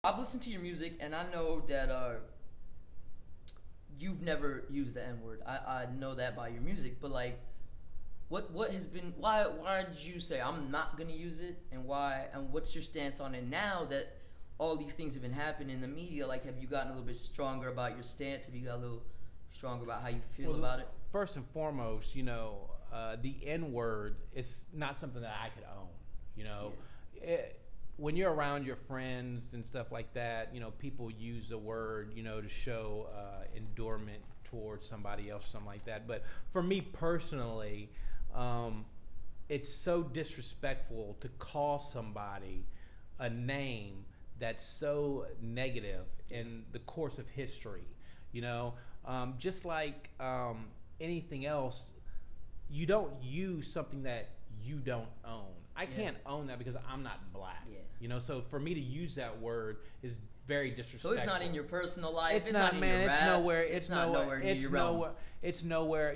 I've listened to your music, and I know that you've never used the N word. I know that by your music, but like, what has been why did you say I'm not gonna use it, and why, and what's your stance on it now that all these things have been happening in the media? Like, have you gotten a little bit stronger about your stance? Have you got a little stronger about how you feel about it? First and foremost, the N word is not something that I could own. You know, when you're around your friends and stuff like that, people use the word, to show endurement towards somebody else or something like that. But for me personally, it's so disrespectful to call somebody a name that's so negative in the course of history. Just like anything else, you don't use something that you don't own. I can't own that because I'm not black. So for me to use that word is very disrespectful. So it's not in your personal life. It's not, in man. Your it's raps, nowhere. It's not nowhere near your realm. It's nowhere.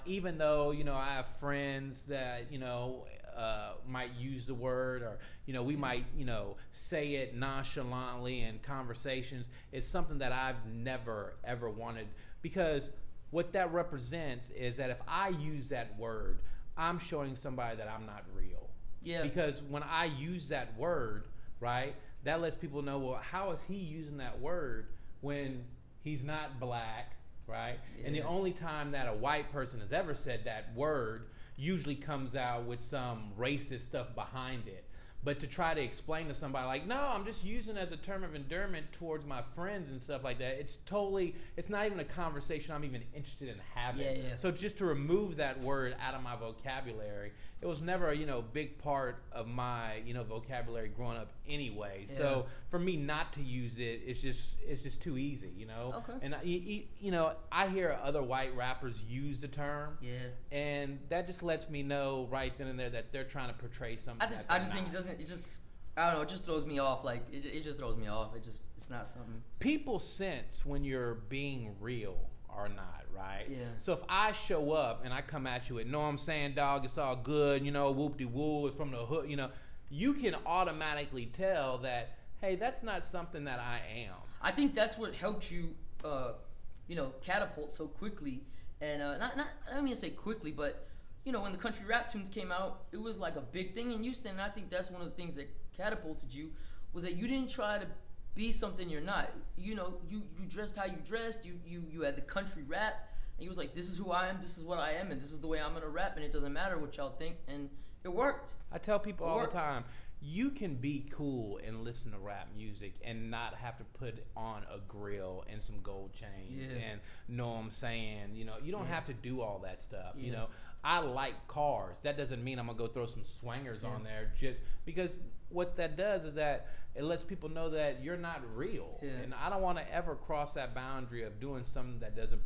Even though I have friends that might use the word, or we might say it nonchalantly in conversations. It's something that I've never ever wanted, because what that represents is that if I use that word, I'm showing somebody that I'm not real. Yeah. Because when I use that word, right, that lets people know, well, how is he using that word when he's not black, right? Yeah. And the only time that a white person has ever said that word usually comes out with some racist stuff behind it. But to try to explain to somebody like, no, I'm just using it as a term of endearment towards my friends and stuff like that, it's not even a conversation I'm even interested in having. Yeah. So just to remove that word out of my vocabulary, it was never a big part of my vocabulary growing up anyway. Yeah. So for me not to use it, it's just too easy, Okay. And I hear other white rappers use the term. Yeah. And that just lets me know right then and there that they're trying to portray something. I just think it doesn't. It just, I don't know. It just throws me off. Like it just throws me off. It's not something. People sense when you're being real or not, right? Yeah. So if I show up and I come at you with, "No, I'm saying, dog, it's all good, whoop-de-woo, it's from the hood," you can automatically tell that, hey, that's not something that I am. I think that's what helped you, catapult so quickly, and not I don't mean to say quickly, but when the country rap tunes came out, it was like a big thing in Houston, and I think that's one of the things that catapulted you, was that you didn't try to be something you're not. You dressed how you dressed. You had the country rap, and you was like, this is who I am, this is what I am, and this is the way I'm gonna rap, and it doesn't matter what y'all think, and it worked. I tell people all the time, you can be cool and listen to rap music and not have to put on a grill and some gold chains and know what I'm saying. You don't have to do all that stuff. I like cars. That doesn't mean I'm gonna go throw some swangers on there, just because what that does is that it lets people know that you're not real. And I don't want to ever cross that boundary of doing something that doesn't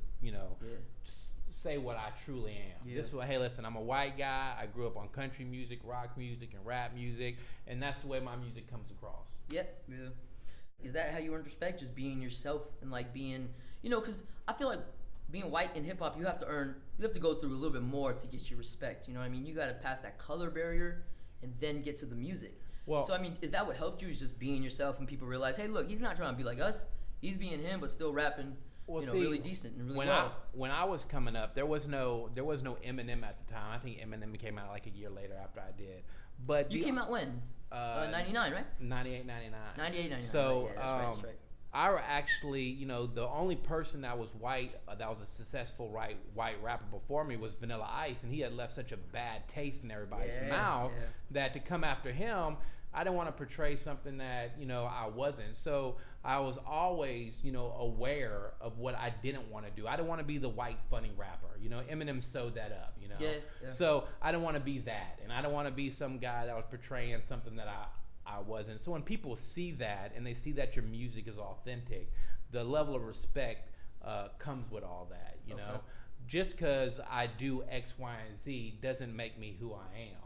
say what I truly am. This is what, hey, listen, I'm a white guy. I grew up on country music, rock music, and rap music, and that's the way my music comes across. Yeah. Is that how you earn respect? Just being yourself and like being, because I feel like being white in hip hop, you have to go through a little bit more to get your respect. You know what I mean? You got to pass that color barrier and then get to the music. Well, so I mean, is that what helped you? Is just being yourself, and people realize, hey, look, he's not trying to be like us. He's being him, but still rapping. Really decent and really well. When I was coming up, there was no Eminem at the time. I think Eminem came out like a year later after I did. But you came out when? 99, right? 98, 99. 98, 99. So right, yeah, that's right. I were actually, the only person that was white, that was a successful white rapper before me was Vanilla Ice, and he had left such a bad taste in everybody's mouth that to come after him, I didn't want to portray something that, I wasn't. So I was always, aware of what I didn't want to do. I didn't want to be the white funny rapper. Eminem sewed that up, Yeah. So I didn't want to be that. And I didn't want to be some guy that was portraying something that I wasn't. So when people see that and they see that your music is authentic, the level of respect comes with all that, you know. Just because I do X, Y, and Z doesn't make me who I am.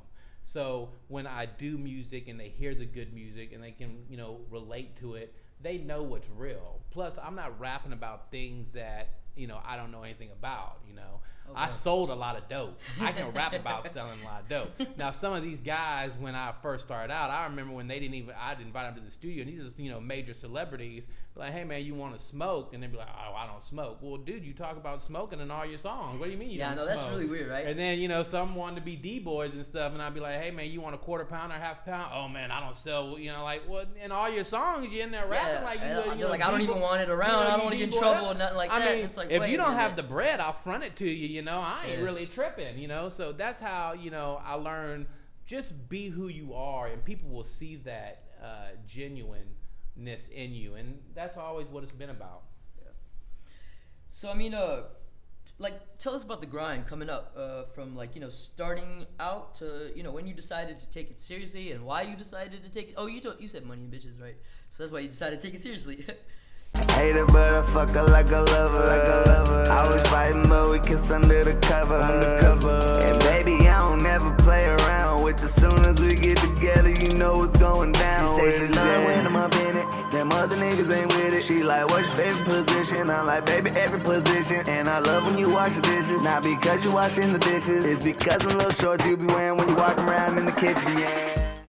So when I do music and they hear the good music and they can, relate to it, they know what's real. Plus, I'm not rapping about things that I don't know anything about. Okay. I sold a lot of dope. I can rap about selling a lot of dope. Now, some of these guys, when I first started out, I remember when I'd invite them to the studio, and these are, major celebrities, like, hey, man, you want to smoke? And they'd be like, oh, I don't smoke. Well, dude, you talk about smoking in all your songs. What do you mean you don't smoke? Yeah, that's really weird, right? And then, some wanted to be D-boys and stuff, and I'd be like, hey, man, you want a quarter pound or half pound? Oh, man, I don't sell, well, in all your songs, you're in there rapping like you like, I don't even want it around. I don't want to get in trouble or nothing like that. Mean, it's like, if you don't have the bread, I'll front it to you, I ain't really tripping, so that's how, I learned, just be who you are, and people will see that genuineness in you, and that's always what it's been about. Yeah. So tell us about the grind coming up, from starting out to when you decided to take it seriously, and why you decided to take it. Oh, you said money and bitches, right? So that's why you decided to take it seriously. Hate her, but I fuck her like a lover. I was fighting, but we kiss under the cover. And baby, I don't ever play around with you. Soon as we get together, you know what's going down. She say she love when I'm up in it. Them other niggas ain't with it. She like, what's your favorite position? I'm like, baby, every position. And I love when you wash the dishes. Not because you washing the dishes. It's because them little shorts you be wearing when you walk around in the kitchen, yeah.